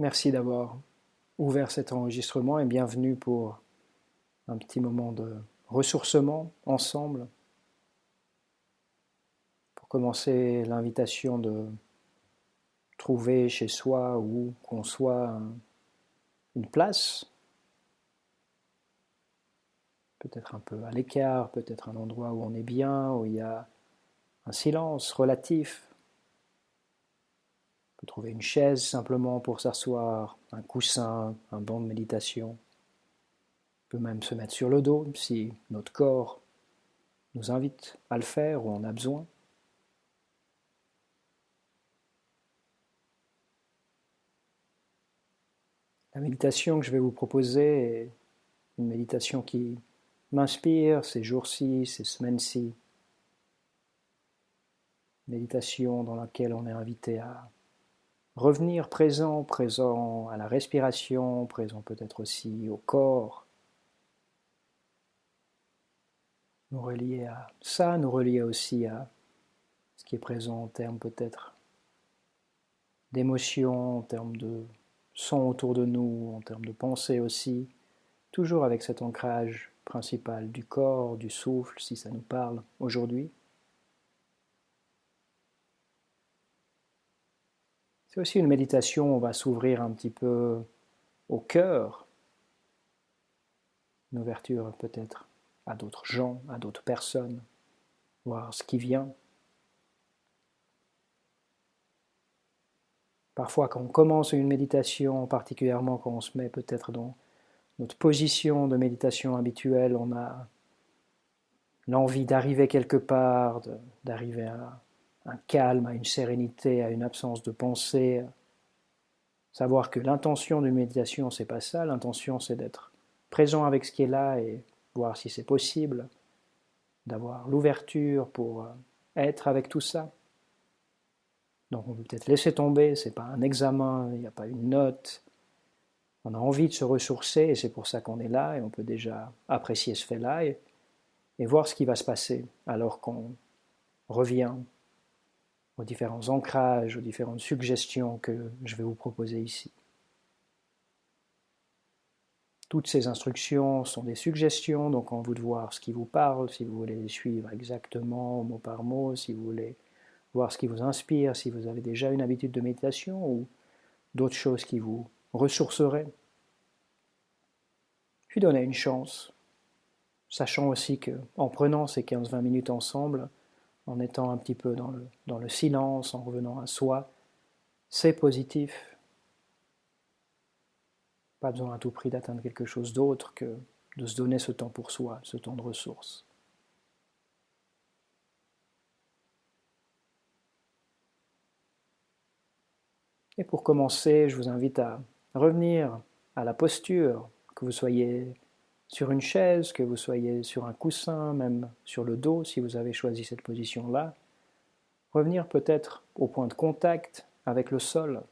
Merci d'avoir ouvert cet enregistrement et bienvenue pour un petit moment de ressourcement ensemble. Pour commencer, l'invitation de trouver chez soi où qu'on soit une place, peut-être un peu à l'écart, peut-être un endroit où on est bien, où il y a un silence relatif. On peut trouver une chaise simplement pour s'asseoir, un coussin, un banc de méditation. On peut même se mettre sur le dos si notre corps nous invite à le faire ou on a besoin. La méditation que je vais vous proposer est une méditation qui m'inspire ces jours-ci, ces semaines-ci. Méditation dans laquelle on est invité à revenir présent, présent à la respiration, présent peut-être aussi au corps. Nous relier à ça, nous relier aussi à ce qui est présent en termes peut-être d'émotions, en termes de son autour de nous, en termes de pensée aussi, toujours avec cet ancrage principal du corps, du souffle, si ça nous parle aujourd'hui. C'est aussi une méditation où on va s'ouvrir un petit peu au cœur, une ouverture peut-être à d'autres gens, à d'autres personnes, voir ce qui vient. Parfois quand on commence une méditation, particulièrement quand on se met peut-être dans notre position de méditation habituelle, on a l'envie d'arriver quelque part, d'arriver à un calme, à une sérénité, à une absence de pensée. Savoir que l'intention d'une méditation, c'est pas ça, l'intention c'est d'être présent avec ce qui est là et voir si c'est possible, d'avoir l'ouverture pour être avec tout ça. Donc on peut peut-être laisser tomber, c'est pas un examen, il n'y a pas une note. On a envie de se ressourcer et c'est pour ça qu'on est là et on peut déjà apprécier ce fait-là et voir ce qui va se passer alors qu'on revient aux différents ancrages, aux différentes suggestions que je vais vous proposer ici. Toutes ces instructions sont des suggestions, donc en vous de voir ce qui vous parle, si vous voulez les suivre exactement, mot par mot, si vous voulez voir ce qui vous inspire, si vous avez déjà une habitude de méditation ou d'autres choses qui vous ressourceraient. Puis donnez une chance, sachant aussi qu'en prenant ces 15-20 minutes ensemble, en étant un petit peu dans le silence, en revenant à soi, c'est positif. Pas besoin à tout prix d'atteindre quelque chose d'autre que de se donner ce temps pour soi, ce temps de ressources. Et pour commencer, je vous invite à revenir à la posture, que vous soyez sur une chaise, que vous soyez sur un coussin, même sur le dos si vous avez choisi cette position-là. Revenir peut-être au point de contact avec le sol.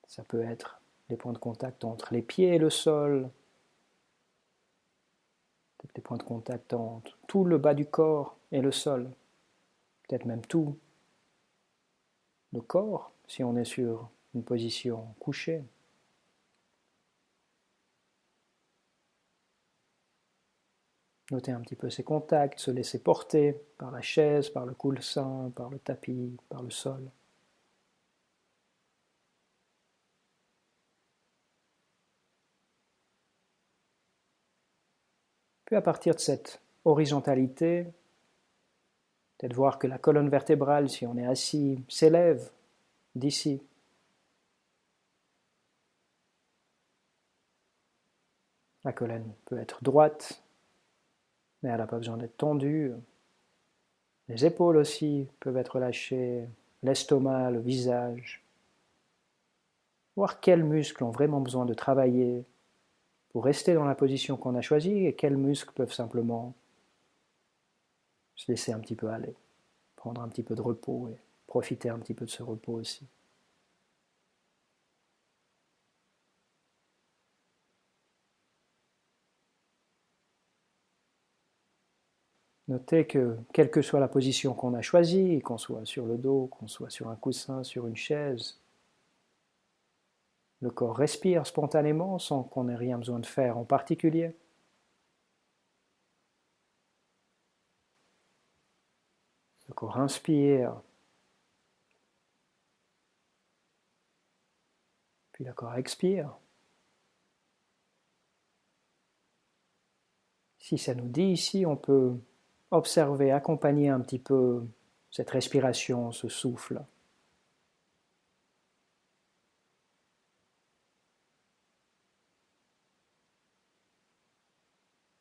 Ça peut être les points de contact entre les pieds et le sol, peut-être les points de contact entre tout le bas du corps et le sol, peut-être même tout le corps si on est sur une position couchée. Notez un petit peu ces contacts, se laisser porter par la chaise, par le coussin, par le tapis, par le sol. Puis à partir de cette horizontalité, peut-être voir que la colonne vertébrale, si on est assis, s'élève d'ici. La colonne peut être droite, mais elle n'a pas besoin d'être tendue. Les épaules aussi peuvent être lâchées, l'estomac, le visage. Voir quels muscles ont vraiment besoin de travailler pour rester dans la position qu'on a choisie et quels muscles peuvent simplement se laisser un petit peu aller, prendre un petit peu de repos et profiter un petit peu de ce repos aussi. Notez que, quelle que soit la position qu'on a choisie, qu'on soit sur le dos, qu'on soit sur un coussin, sur une chaise, le corps respire spontanément sans qu'on ait rien besoin de faire en particulier. Le corps inspire, puis le corps expire. Si ça nous dit ici, on peut observer, accompagner un petit peu cette respiration, ce souffle.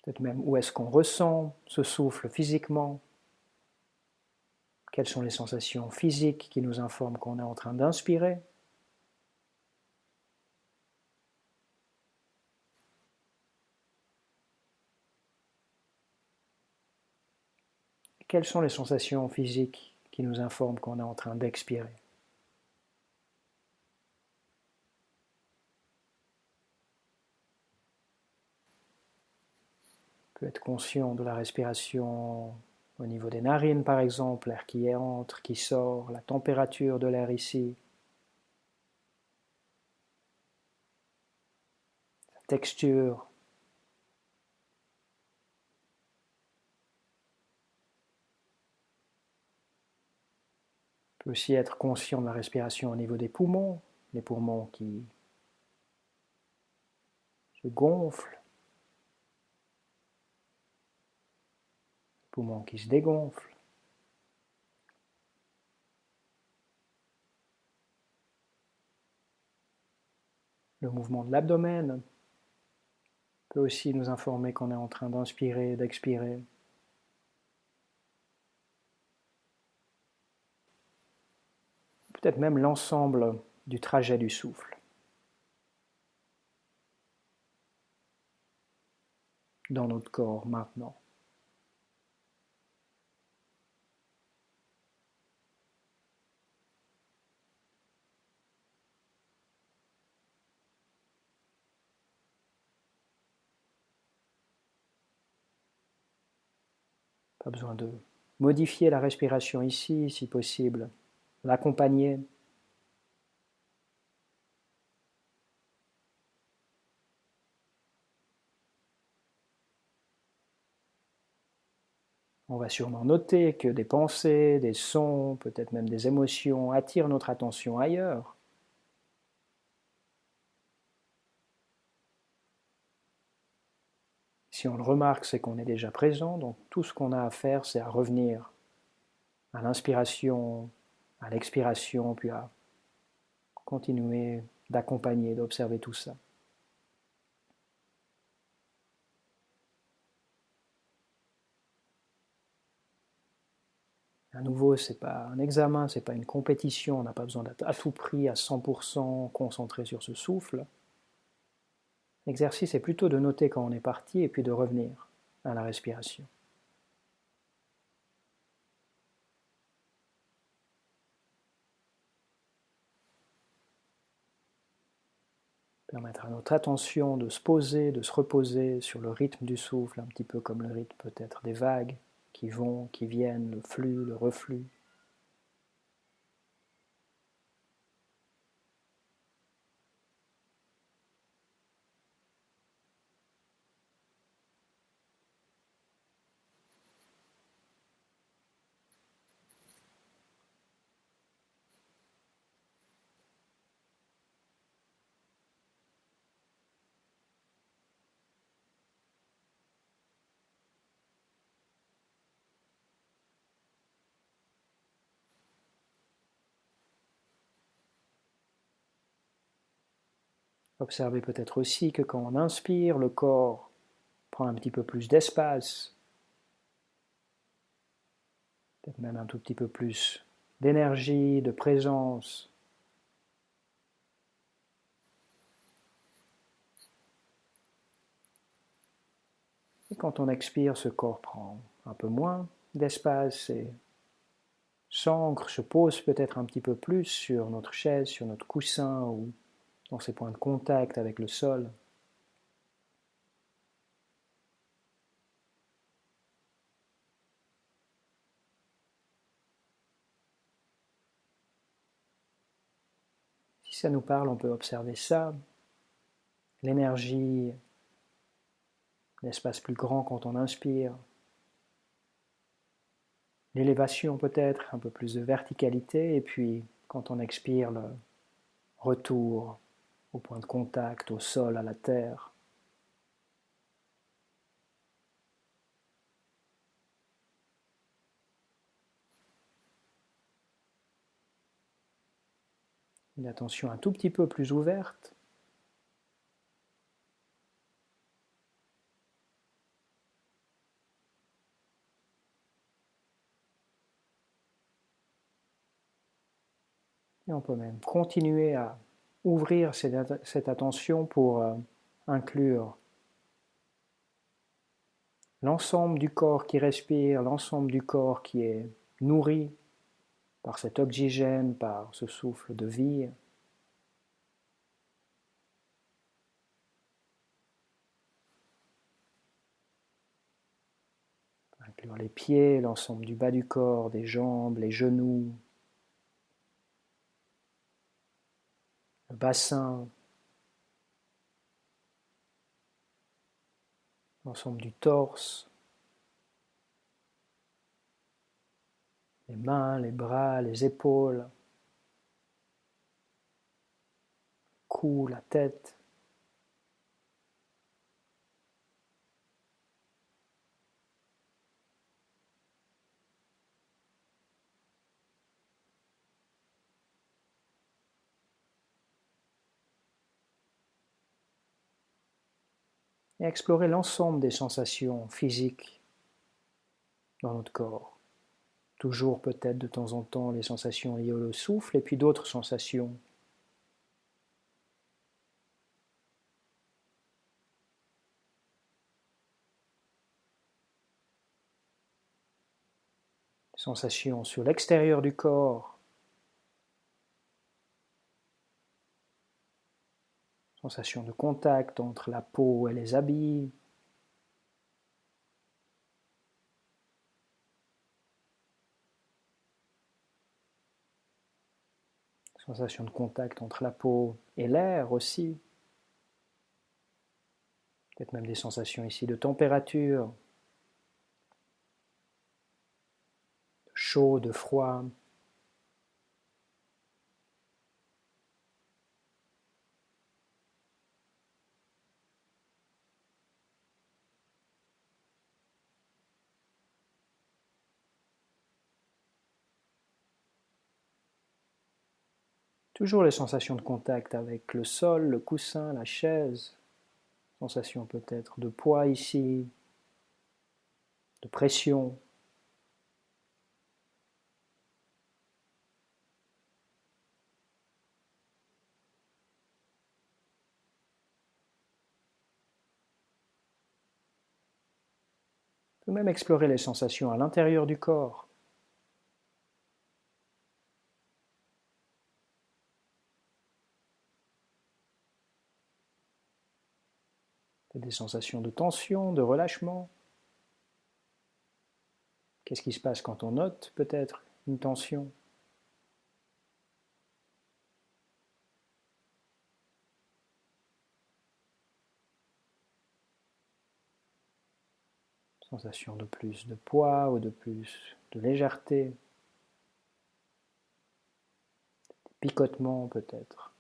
Peut-être même où est-ce qu'on ressent ce souffle physiquement. Quelles sont les sensations physiques qui nous informent qu'on est en train d'inspirer? Quelles sont les sensations physiques qui nous informent qu'on est en train d'expirer? On peut être conscient de la respiration au niveau des narines par exemple, l'air qui entre, qui sort, la température de l'air ici, sa texture. On peut aussi être conscient de la respiration au niveau des poumons, les poumons qui se gonflent, les poumons qui se dégonflent. Le mouvement de l'abdomen peut aussi nous informer qu'on est en train d'inspirer et d'expirer. Peut-être même l'ensemble du trajet du souffle. Dans notre corps maintenant. Pas besoin de modifier la respiration ici, si possible, l'accompagner. On va sûrement noter que des pensées, des sons, peut-être même des émotions attirent notre attention ailleurs. Si on le remarque, c'est qu'on est déjà présent, donc tout ce qu'on a à faire, c'est à revenir à l'inspiration, à l'expiration, puis à continuer d'accompagner, d'observer tout ça. À nouveau, ce n'est pas un examen, ce n'est pas une compétition, on n'a pas besoin d'être à tout prix à 100% concentré sur ce souffle. L'exercice est plutôt de noter quand on est parti et puis de revenir à la respiration. Permettre à notre attention de se poser, de se reposer sur le rythme du souffle, un petit peu comme le rythme peut-être des vagues qui vont, qui viennent, le flux, le reflux. Observez peut-être aussi que quand on inspire, le corps prend un petit peu plus d'espace, peut-être même un tout petit peu plus d'énergie, de présence. Et quand on expire, ce corps prend un peu moins d'espace et s'ancre, se pose peut-être un petit peu plus sur notre chaise, sur notre coussin ou dans ses points de contact avec le sol. Si Si ça nous parle, on peut observer ça. L'énergie, l'espace plus grand quand on inspire. L'élévation peut-être, un peu plus de verticalité, et puis quand on expire, le retour au point de contact, au sol, à la terre. Une attention un tout petit peu plus ouverte. Et on peut même continuer à ouvrir cette attention pour inclure l'ensemble du corps qui respire, l'ensemble du corps qui est nourri par cet oxygène, par ce souffle de vie. Inclure les pieds, l'ensemble du bas du corps, des jambes, les genoux, le bassin, l'ensemble du torse, les mains, les bras, les épaules, le cou, la tête. Et explorer l'ensemble des sensations physiques dans notre corps. Toujours peut-être de temps en temps les sensations liées au souffle et puis d'autres sensations. Sensations sur l'extérieur du corps. Sensations de contact entre la peau et les habits. Sensation de contact entre la peau et l'air aussi. Peut-être même des sensations ici de température, de chaud, de froid. Toujours les sensations de contact avec le sol, le coussin, la chaise. Sensation peut-être de poids ici, de pression. On peut même explorer les sensations à l'intérieur du corps. Des sensations de tension, de relâchement. Qu'est-ce qui se passe quand on note peut-être une tension? Sensation de plus de poids ou de plus de légèreté. Picotement peut-être.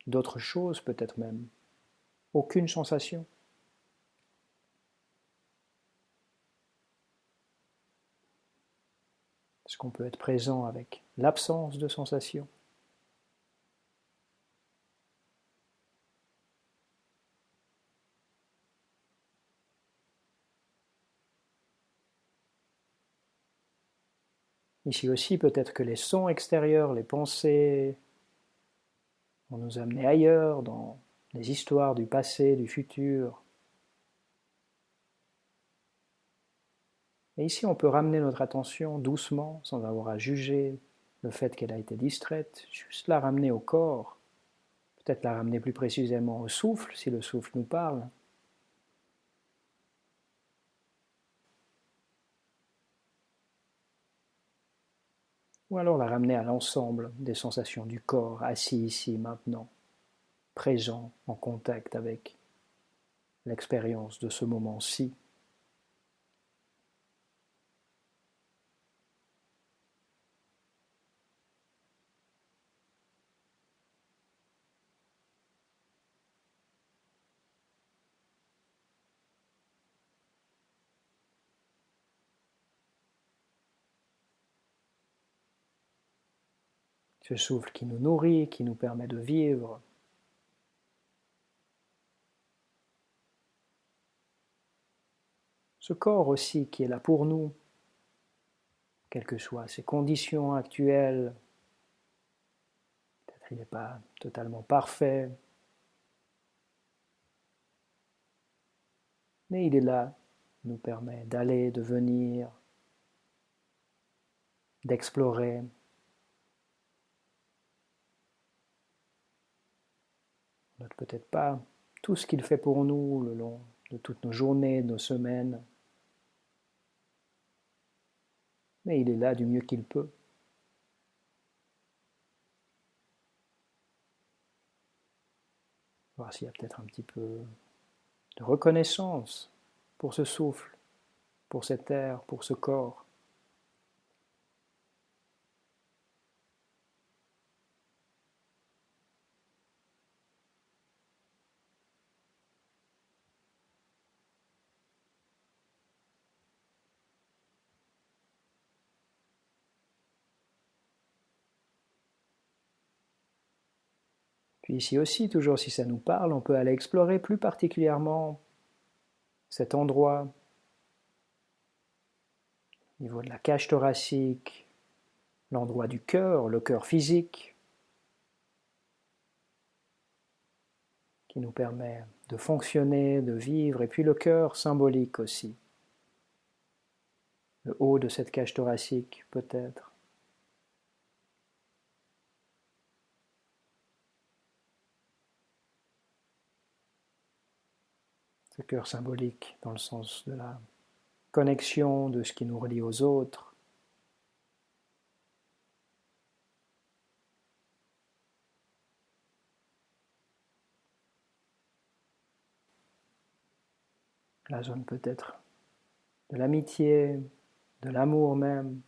D'autres choses peut-être même. Aucune sensation. Est-ce qu'on peut être présent avec l'absence de sensation? Ici aussi, peut-être que les sons extérieurs, les pensées, vont nous amener ailleurs, dans les histoires du passé, du futur. Et ici, on peut ramener notre attention doucement, sans avoir à juger le fait qu'elle a été distraite, juste la ramener au corps, peut-être la ramener plus précisément au souffle, si le souffle nous parle. ou alors la ramener à l'ensemble des sensations du corps, assis ici, maintenant, présent, en contact avec l'expérience de ce moment-ci. Ce souffle qui nous nourrit, qui nous permet de vivre. Ce corps aussi qui est là pour nous, quelles que soient ses conditions actuelles. Peut-être il n'est pas totalement parfait, mais il est là, il nous permet d'aller, de venir, d'explorer. On note peut-être pas tout ce qu'il fait pour nous le long de toutes nos journées, de nos semaines, mais il est là du mieux qu'il peut. Voir s'il y a peut-être un petit peu de reconnaissance pour ce souffle, pour cet air, pour ce corps. Puis ici aussi, toujours si ça nous parle, on peut aller explorer plus particulièrement cet endroit au niveau de la cage thoracique, l'endroit du cœur, le cœur physique, qui nous permet de fonctionner, de vivre, et puis le cœur symbolique aussi, le haut de cette cage thoracique peut-être. Ce cœur symbolique dans le sens de la connexion, de ce qui nous relie aux autres. La zone peut-être de l'amitié, de l'amour même.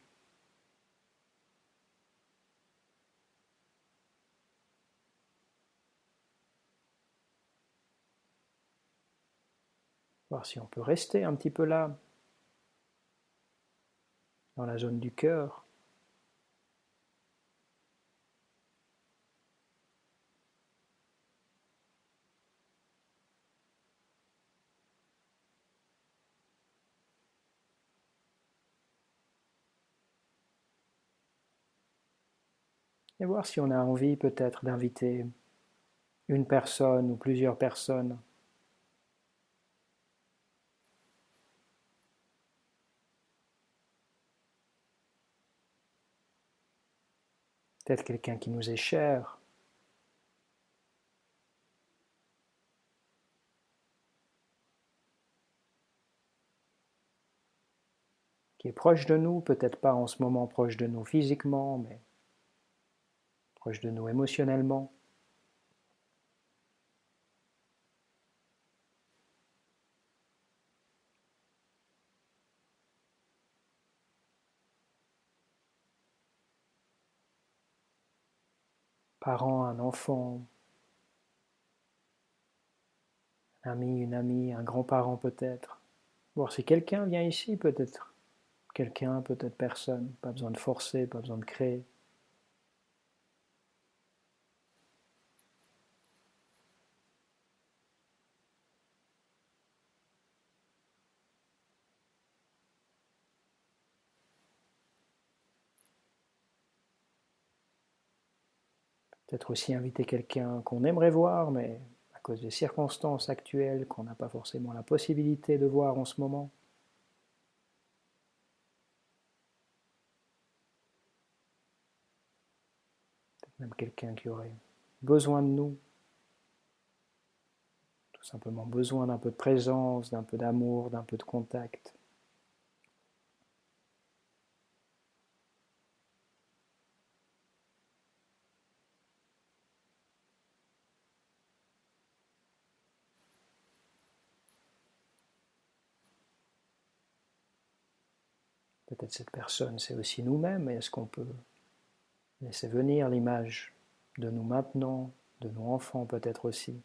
Voir si on peut rester un petit peu là, dans la zone du cœur. Et voir si on a envie peut-être d'inviter une personne ou plusieurs personnes. Peut-être quelqu'un qui nous est cher, qui est proche de nous, peut-être pas en ce moment proche de nous physiquement, mais proche de nous émotionnellement. Parent, un enfant, un ami, une amie, un grand-parent peut-être. Voir si quelqu'un vient ici, peut-être quelqu'un, peut-être personne. Pas besoin de forcer, pas besoin de créer. Peut-être aussi inviter quelqu'un qu'on aimerait voir, mais à cause des circonstances actuelles, qu'on n'a pas forcément la possibilité de voir en ce moment. Peut-être même quelqu'un qui aurait besoin de nous, tout simplement besoin d'un peu de présence, d'un peu d'amour, d'un peu de contact. Peut-être cette personne, c'est aussi nous-mêmes, et est-ce qu'on peut laisser venir l'image de nous maintenant, de nos enfants peut-être aussi.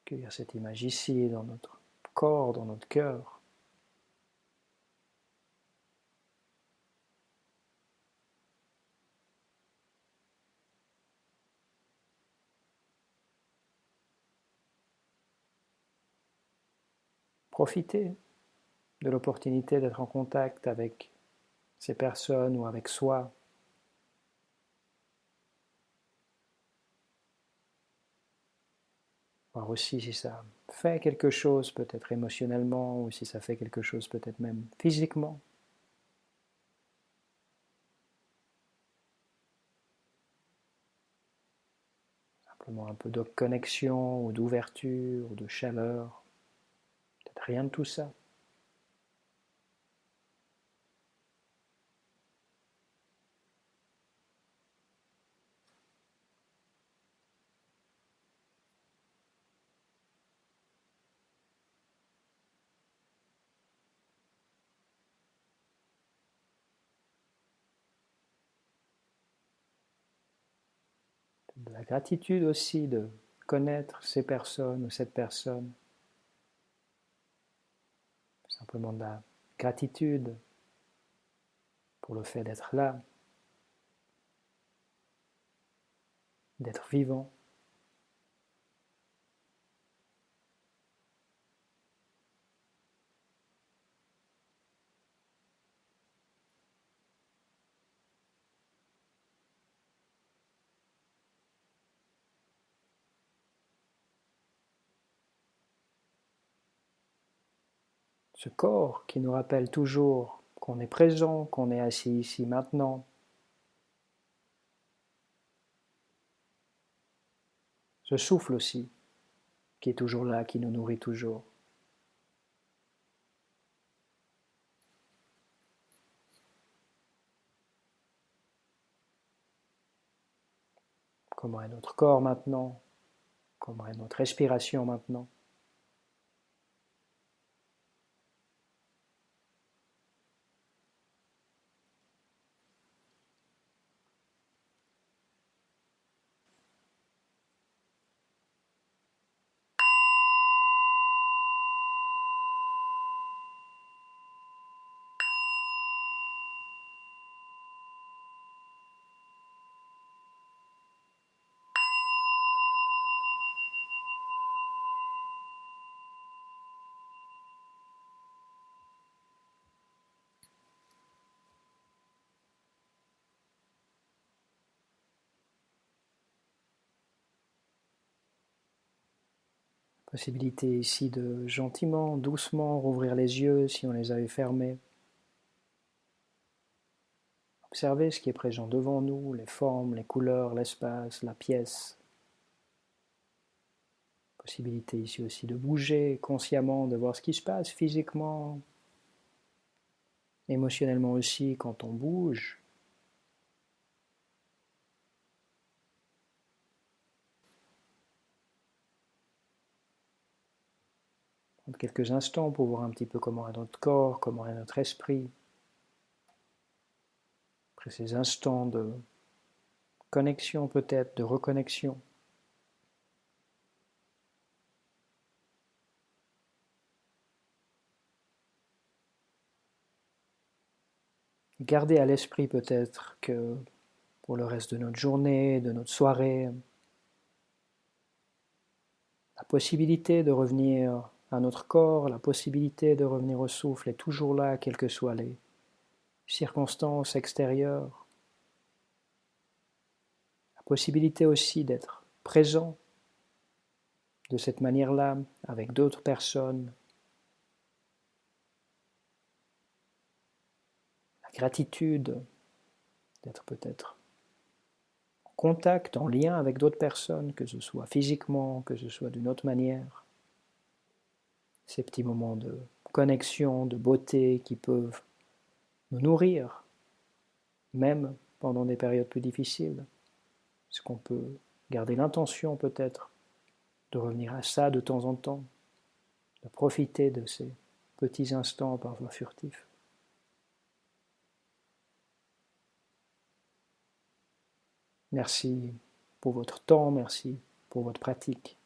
Qu'il y a cette image ici, dans notre corps, dans notre cœur. Profitez de l'opportunité d'être en contact avec ces personnes ou avec soi. Voir aussi si ça fait quelque chose, peut-être émotionnellement, ou si ça fait quelque chose peut-être même physiquement. Simplement un peu de connexion, ou d'ouverture, ou de chaleur. Peut-être rien de tout ça. De la gratitude aussi de connaître ces personnes ou cette personne. Simplement de la gratitude pour le fait d'être là, d'être vivant. Ce corps qui nous rappelle toujours qu'on est présent, qu'on est assis ici maintenant. Ce souffle aussi, qui est toujours là, qui nous nourrit toujours. Comment est notre corps maintenant? Comment est notre respiration maintenant? Possibilité ici de gentiment, doucement rouvrir les yeux si on les avait fermés. Observer ce qui est présent devant nous, les formes, les couleurs, l'espace, la pièce. Possibilité ici aussi de bouger consciemment, de voir ce qui se passe physiquement, émotionnellement aussi quand on bouge. Prendre quelques instants pour voir un petit peu comment est notre corps, comment est notre esprit. Après ces instants de connexion peut-être, de reconnexion. Gardez à l'esprit peut-être que pour le reste de notre journée, de notre soirée, la possibilité de revenir à notre corps, la possibilité de revenir au souffle est toujours là, quelles que soient les circonstances extérieures. La possibilité aussi d'être présent de cette manière-là avec d'autres personnes. La gratitude d'être peut-être en contact, en lien avec d'autres personnes, que ce soit physiquement, que ce soit d'une autre manière. Ces petits moments de connexion, de beauté qui peuvent nous nourrir, même pendant des périodes plus difficiles. Est-ce qu'on peut garder l'intention peut-être de revenir à ça de temps en temps? à profiter de ces petits instants parfois furtifs. Merci pour votre temps, merci pour votre pratique.